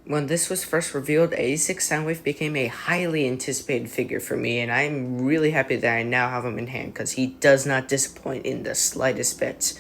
When this was first revealed, 86 Soundwave became a highly anticipated figure for me, and I'm really happy that I now have him in hand, because he does not disappoint in the slightest bit.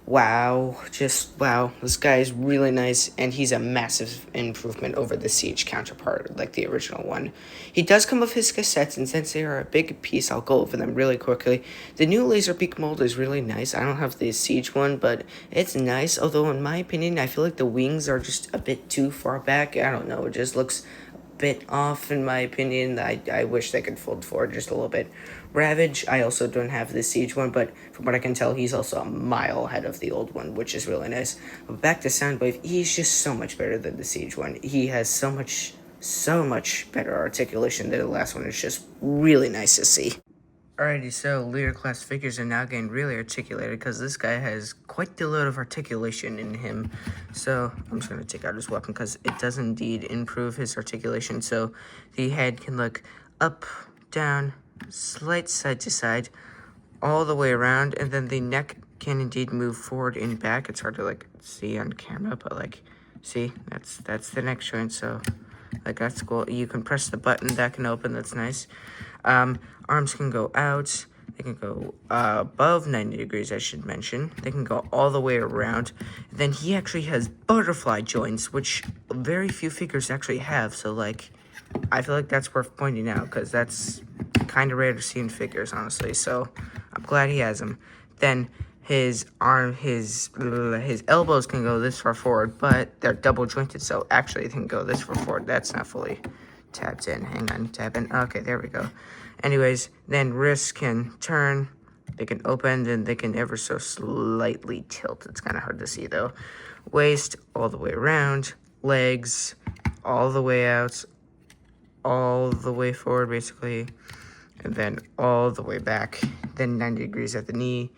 Wow, just wow, this guy is really nice, and he's a massive improvement over the Siege counterpart, like the original one. He does come with his cassettes, and since they are a big piece, I'll go over them really quickly. The new laser beak mold is really nice. I don't have the Siege one, but it's nice, although in my opinion, I feel like the wings are just a bit too far back. I don't know, it just looks bit off in my opinion. I wish they could fold forward just a little bit. Ravage, I also don't have the Siege one, but from what I can tell, he's also a mile ahead of the old one, which is really nice. But back to Soundwave, he's just so much better than the Siege one. He has so much better articulation than the last one. It's just really nice to see. Alrighty, so leader class figures are now getting really articulated because this guy has quite the load of articulation in him. So I'm just going to take out his weapon because it does indeed improve his articulation. So the head can look up, down, slight side to side, all the way around, and then the neck can indeed move forward and back. It's hard to like see on camera, but like see, that's the neck joint. So like that's cool. You can press the button, that can open, that's nice. Arms can go out, they can go above 90 degrees, I should mention. They can go all the way around. Then he actually has butterfly joints, which very few figures actually have. So like, I feel like that's worth pointing out because that's kind of rare to see in figures, honestly. So I'm glad he has them. Then his elbows can go this far forward, but they're double jointed, so actually they can go this far forward. That's not fully tapped in. Hang on, tap in. Okay, there we go. Anyways, then wrists can turn, they can open, then they can ever so slightly tilt. It's kind of hard to see though. Waist all the way around, legs all the way out, all the way forward basically, and then all the way back, then 90 degrees at the knee,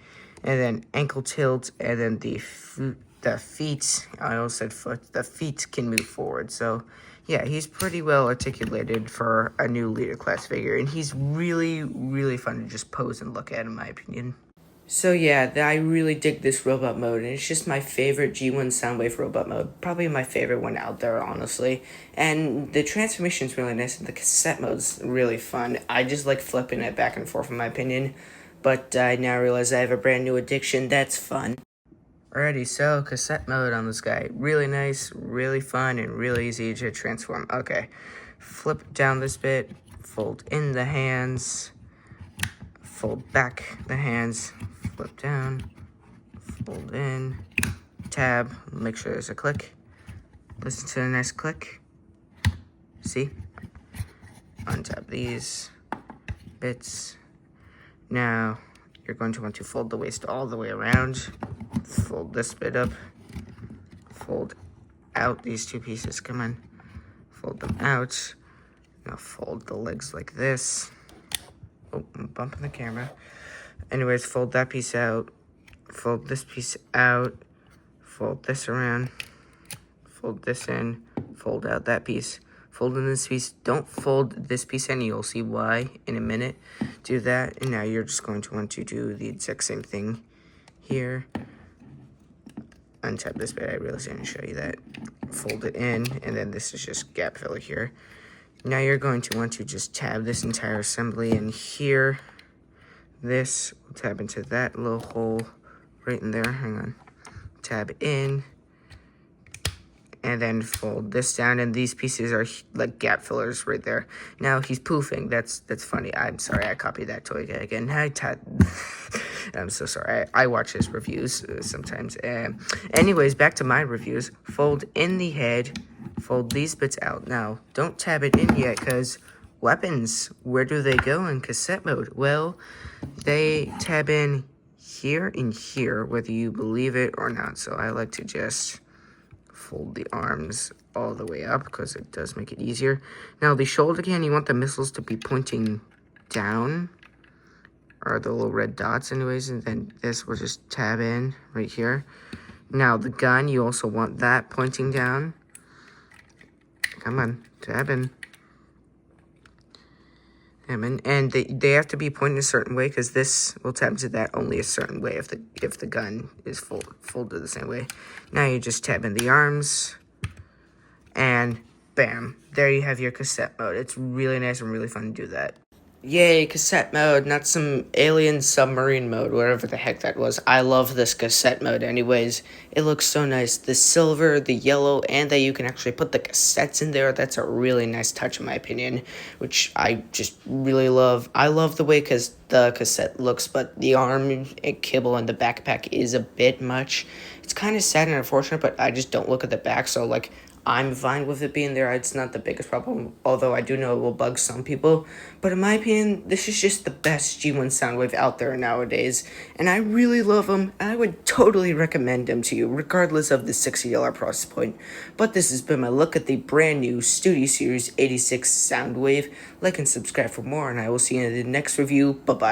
and then ankle tilt, and then the feet, I almost said foot, the feet can move forward. So yeah, he's pretty well articulated for a new leader class figure, and he's really, really fun to just pose and look at, in my opinion. So yeah, I really dig this robot mode, and it's just my favorite G1 Soundwave robot mode. Probably my favorite one out there, honestly. And the transformation's really nice, and the cassette mode's really fun. I just like flipping it back and forth, in my opinion. But I now realize I have a brand new addiction. That's fun. Alrighty, so cassette mode on this guy. Really nice, really fun, and really easy to transform. Okay, flip down this bit, fold in the hands, fold back the hands, flip down, fold in, tab, make sure there's a click. Listen to the nice click. See? Untap these bits. Now, you're going to want to fold the waist all the way around. Fold this bit up. Fold out these two pieces. Come on. Fold them out. Now fold the legs like this. Oh, I'm bumping the camera. Anyways, fold that piece out. Fold this piece out. Fold this around. Fold this in. Fold out that piece. Fold in this piece. Don't fold this piece in. You'll see why in a minute. Do that. And now you're just going to want to do the exact same thing here. Untap this bit. I realized I didn't show you that. Fold it in. And then this is just gap filler here. Now you're going to want to just tab this entire assembly in here. This will tab into that little hole right in there. Hang on. Tab in. And then fold this down, and these pieces are like gap fillers right there. Now he's poofing. That's funny. I'm sorry, I copied that toy guy again. I'm so sorry. I watch his reviews sometimes. Anyways, back to my reviews. Fold in the head. Fold these bits out. Now, don't tab it in yet, because weapons, where do they go in cassette mode? Well, they tab in here and here, whether you believe it or not. So I like to just fold the arms all the way up because it does make it easier. Now the shoulder can, you want the missiles to be pointing down, or the little red dots anyways, and then this will just tab in right here. Now the gun, you also want that pointing down. Come on, tab in. And they have to be pointed a certain way, because this will tab to that only a certain way if the gun is folded the same way. Now you just tab in the arms, and bam, there you have your cassette mode. It's really nice and really fun to do that. Yay, cassette mode, not some alien submarine mode, whatever the heck that was. I love this cassette mode anyways. It looks so nice. The silver, the yellow, and that you can actually put the cassettes in there. That's a really nice touch in my opinion, which I just really love. I love the way the cassette looks, but the arm and kibble and the backpack is a bit much. It's kind of sad and unfortunate, but I just don't look at the back, so like, I'm fine with it being there. It's not the biggest problem, although I do know it will bug some people. But in my opinion, this is just the best G1 Soundwave out there nowadays. And I really love them, and I would totally recommend them to you, regardless of the $60 price point. But this has been my look at the brand new Studio Series 86 Soundwave. Like and subscribe for more, and I will see you in the next review. Bye-bye.